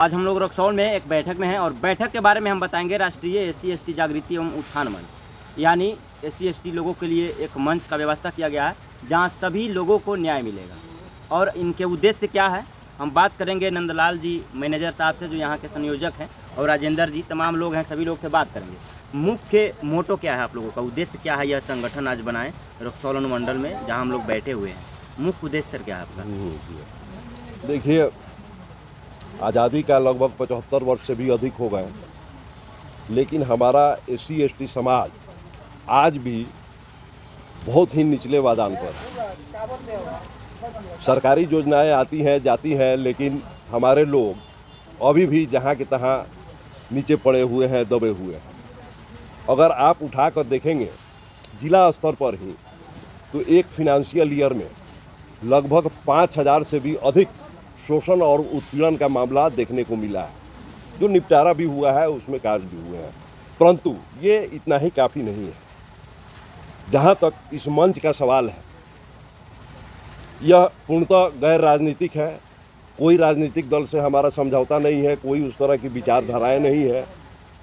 आज हम लोग रक्सौल में एक बैठक में हैं और बैठक के बारे में हम बताएंगे राष्ट्रीय SC/ST जागृति एवं उत्थान मंच, यानी SC/ST लोगों के लिए एक मंच का व्यवस्था किया गया है जहां सभी लोगों को न्याय मिलेगा। और इनके उद्देश्य क्या है, हम बात करेंगे नंदलाल जी मैनेजर साहब से जो यहाँ के संयोजक हैं, और राजेंद्र जी, तमाम लोग हैं, सभी लोग से बात करेंगे। मुख्य मोटो क्या है, आप लोगों का उद्देश्य क्या है, यह संगठन आज बनाएं रक्सौल अनुमंडल में जहाँ हम लोग बैठे हुए हैं, मुख्य उद्देश्य सर क्या है आपका? देखिए, आज़ादी का लगभग 75 वर्ष से भी अधिक हो गए, लेकिन हमारा SC/ST समाज आज भी बहुत ही निचले पायदान पर है। सरकारी योजनाएं आती हैं जाती हैं, लेकिन हमारे लोग अभी भी जहाँ के तहाँ नीचे पड़े हुए हैं, दबे हुए हैं। अगर आप उठाकर देखेंगे जिला स्तर पर ही, तो एक फिनेंशियल ईयर में लगभग 5000 से भी अधिक शोषण और उत्पीड़न का मामला देखने को मिला है, जो निपटारा भी हुआ है, उसमें कार्य भी हुए हैं। परंतु ये इतना ही काफ़ी नहीं है। जहाँ तक इस मंच का सवाल है, यह पूर्णतः गैर राजनीतिक है। कोई राजनीतिक दल से हमारा समझौता नहीं है, कोई उस तरह की विचारधाराएं नहीं है,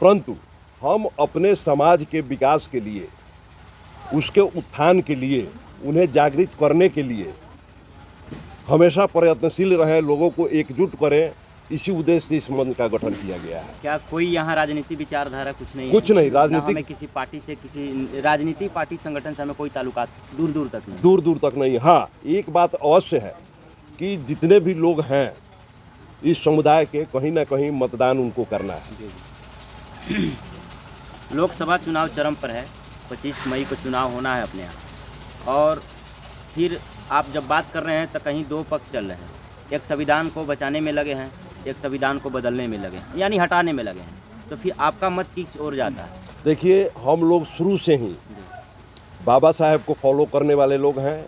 परंतु हम अपने समाज के विकास के लिए, उसके उत्थान के लिए, उन्हें जागृत करने के लिए हमेशा प्रयत्नशील रहें, लोगों को एकजुट करें। इसी उद्देश्य से इस मंच का गठन किया गया है। क्या कोई यहाँ राजनीति विचारधारा कुछ नहीं कुछ है? नहीं राजनीतिक, हमें किसी पार्टी से, किसी राजनीतिक पार्टी संगठन से हमें कोई ताल्लुकात दूर दूर तक नहीं, दूर दूर तक नहीं। हाँ, एक बात अवश्य है कि जितने भी लोग हैं इस समुदाय के, कहीं ना कहीं मतदान उनको करना है। लोकसभा चुनाव चरम पर है, 25 मई को चुनाव होना है अपने यहाँ, और फिर आप जब बात कर रहे हैं तो कहीं दो पक्ष चल रहे हैं। एक संविधान को बचाने में लगे हैं, एक संविधान को बदलने में लगे हैं, यानी हटाने में लगे हैं। तो फिर आपका मत किस ओर जाता है? देखिए, हम लोग शुरू से ही बाबा साहेब को फॉलो करने वाले लोग हैं,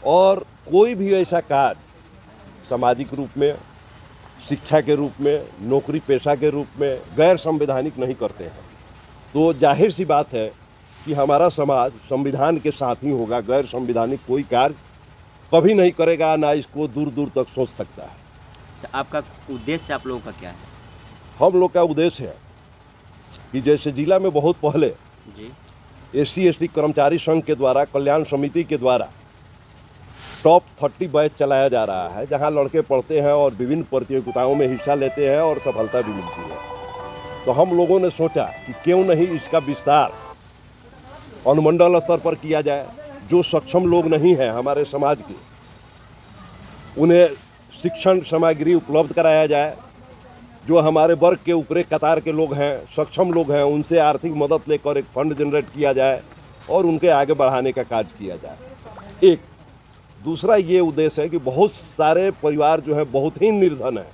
और कोई भी ऐसा कार्य सामाजिक रूप में, शिक्षा के रूप में, नौकरी पेशा के रूप में गैर संवैधानिक नहीं करते हैं। तो जाहिर सी बात है कि हमारा समाज संविधान के साथ ही होगा। गैर संवैधानिक कोई कार्य कभी नहीं करेगा, ना इसको दूर दूर तक सोच सकता है। अच्छा, आपका उद्देश्य आप लोगों का क्या है? हम लोग का उद्देश्य है कि जैसे जिला में बहुत पहले जी, SC/ST कर्मचारी संघ के द्वारा, कल्याण समिति के द्वारा टॉप 30 बैच चलाया जा रहा है, जहां लड़के पढ़ते हैं और विभिन्न प्रतियोगिताओं में हिस्सा लेते हैं और सफलता भी मिलती है। तो हम लोगों ने सोचा कि क्यों नहीं इसका विस्तार अनुमंडल स्तर पर किया जाए। जो सक्षम लोग नहीं हैं हमारे समाज के, उन्हें शिक्षण सामग्री उपलब्ध कराया जाए। जो हमारे वर्ग के ऊपरी कतार के लोग हैं, सक्षम लोग हैं, उनसे आर्थिक मदद लेकर एक फंड जनरेट किया जाए और उनके आगे बढ़ाने का कार्य किया जाए। एक दूसरा ये उद्देश्य है कि बहुत सारे परिवार जो है बहुत ही निर्धन है,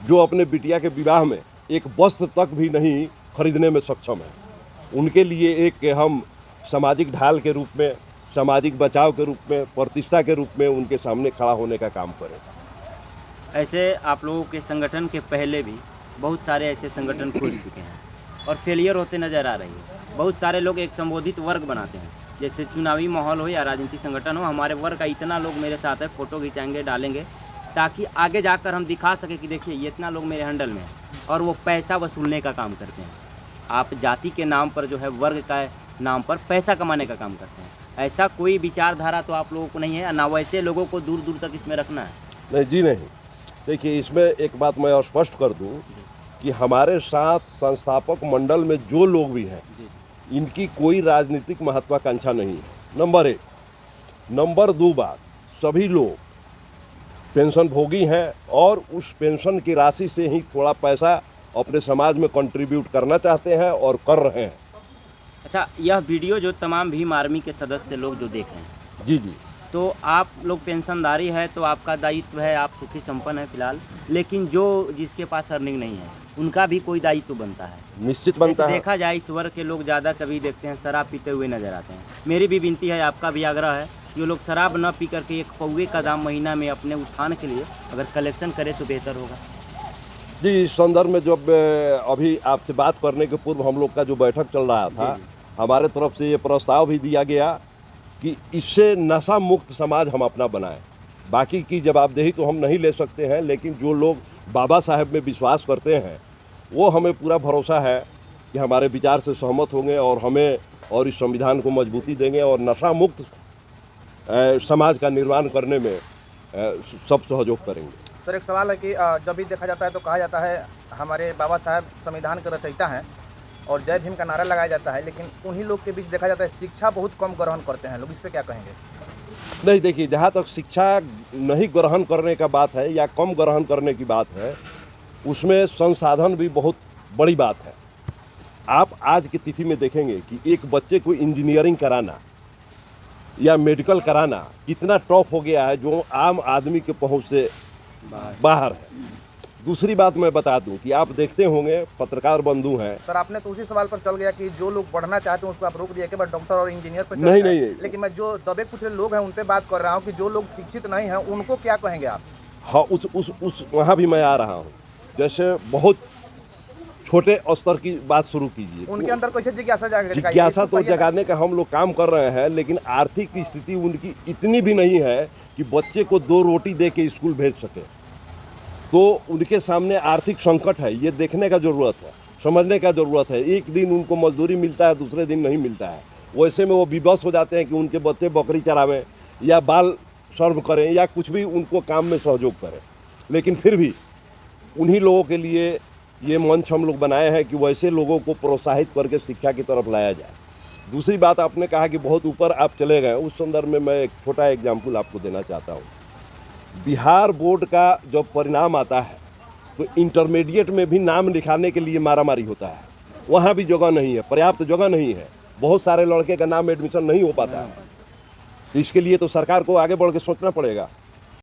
जो अपने बिटिया के विवाह में एक वस्त्र तक भी नहीं खरीदने में सक्षम है। उनके लिए एक हम सामाजिक ढाल के रूप में, सामाजिक बचाव के रूप में, प्रतिष्ठा के रूप में उनके सामने खड़ा होने का काम करें। ऐसे आप लोगों के संगठन के पहले भी बहुत सारे ऐसे संगठन खुल चुके हैं और फेलियर होते नज़र आ रही है। बहुत सारे लोग एक संबोधित वर्ग बनाते हैं, जैसे चुनावी माहौल हो या राजनीतिक संगठन हो, हमारे वर्ग का इतना लोग मेरे साथ है, फ़ोटो खिंचाएंगे, डालेंगे, ताकि आगे जाकर हम दिखा सके कि देखिए ये इतना लोग मेरे हैंडल में हैं, और वो पैसा वसूलने का काम करते हैं। आप जाति के नाम पर जो है, वर्ग का नाम पर पैसा कमाने का काम करते हैं। ऐसा कोई विचारधारा तो आप लोगों को नहीं है ना, वैसे लोगों को दूर दूर तक इसमें रखना है? नहीं जी, नहीं। देखिए, इसमें एक बात मैं स्पष्ट कर दूं कि हमारे साथ संस्थापक मंडल में जो लोग भी हैं, इनकी कोई राजनीतिक महत्वाकांक्षा नहीं है, नंबर 1। नंबर 2 बात, सभी लोग पेंशन भोगी हैं और उस पेंशन की राशि से ही थोड़ा पैसा अपने समाज में कंट्रीब्यूट करना चाहते हैं और कर रहे हैं। अच्छा, यह वीडियो जो तमाम भीम आर्मी के सदस्य लोग जो देख रहे हैं, जी जी, तो आप लोग पेंशनधारी है, तो आपका दायित्व है, आप सुखी संपन्न है फिलहाल, लेकिन जो जिसके पास अर्निंग नहीं है, उनका भी कोई दायित्व बनता है। निश्चित बनता है। देखा जाए, इस वर्ग के लोग ज़्यादा कभी देखते हैं शराब पीते हुए नजर आते हैं। मेरी भी विनती है, आपका भी आग्रह है, ये लोग शराब न पी करके एक पौवे का दाम महीना में अपने उत्थान के लिए अगर कलेक्शन करे तो बेहतर होगा। जी, इस संदर्भ में जब अभी आपसे बात करने के पूर्व हम लोग का जो बैठक चल रहा था, हमारे तरफ से ये प्रस्ताव भी दिया गया कि इससे नशा मुक्त समाज हम अपना बनाएं। बाकी की जवाबदेही तो हम नहीं ले सकते हैं, लेकिन जो लोग बाबा साहब में विश्वास करते हैं, वो हमें पूरा भरोसा है कि हमारे विचार से सहमत होंगे और हमें और इस संविधान को मजबूती देंगे और नशा मुक्त समाज का निर्माण करने में सब सहयोग करेंगे। सर, एक सवाल है कि जब भी देखा जाता है तो कहा जाता है हमारे बाबा साहब संविधान के रचयिता हैं और जय भीम का नारा लगाया जाता है, लेकिन उन्हीं लोग के बीच देखा जाता है शिक्षा बहुत कम ग्रहण करते हैं लोग। इस पर क्या कहेंगे? नहीं, देखिए, जहाँ तक शिक्षा नहीं ग्रहण करने का बात है या कम ग्रहण करने की बात है, उसमें संसाधन भी बहुत बड़ी बात है। आप आज की तिथि में देखेंगे कि एक बच्चे को इंजीनियरिंग कराना या मेडिकल कराना कितना टफ हो गया है, जो आम आदमी के पहुंच से बाहर है। दूसरी बात मैं बता दूं कि आप देखते होंगे, पत्रकार बंधु हैं। सर, आपने तो उसी सवाल पर चल गया कि जो लोग पढ़ना चाहते हैं उसको आप रोक दिए कि डॉक्टर और इंजीनियर पर नहीं, लेकिन मैं जो दबे कुछ लोग हैं उन पे बात कर रहा हूँ कि जो लोग शिक्षित नहीं हैं उनको क्या कहेंगे आप? हाँ, उस वहाँ भी मैं आ रहा हूँ। जैसे बहुत छोटे स्तर की बात शुरू कीजिए, उनके अंदर कैसे जिज्ञासा जागेगी? जिज्ञासा तो जगाने का हम लोग काम कर रहे हैं, लेकिन आर्थिक स्थिति उनकी इतनी भी नहीं है कि बच्चे को 2 रोटी दे के स्कूल भेज सके। तो उनके सामने आर्थिक संकट है, ये देखने का ज़रूरत है, समझने का ज़रूरत है। एक दिन उनको मजदूरी मिलता है, दूसरे दिन नहीं मिलता है। वैसे में वो विवश हो जाते हैं कि उनके बच्चे बकरी चरावें या बाल सर्व करें या कुछ भी उनको काम में सहयोग करें। लेकिन फिर भी उन्हीं लोगों के लिए ये मंच हम लोग बनाए हैं कि वैसे लोगों को प्रोत्साहित करके शिक्षा की तरफ लाया जाए। दूसरी बात, आपने कहा कि बहुत ऊपर आप चले गए, उस संदर्भ में मैं एक छोटा एग्जाम्पल आपको देना चाहता हूँ। बिहार बोर्ड का जब परिणाम आता है तो इंटरमीडिएट में भी नाम लिखाने के लिए मारामारी होता है। वहाँ भी जगह नहीं है, पर्याप्त जगह नहीं है, बहुत सारे लड़के का नाम एडमिशन नहीं हो पाता है। इसके लिए तो सरकार को आगे बढ़ के सोचना पड़ेगा।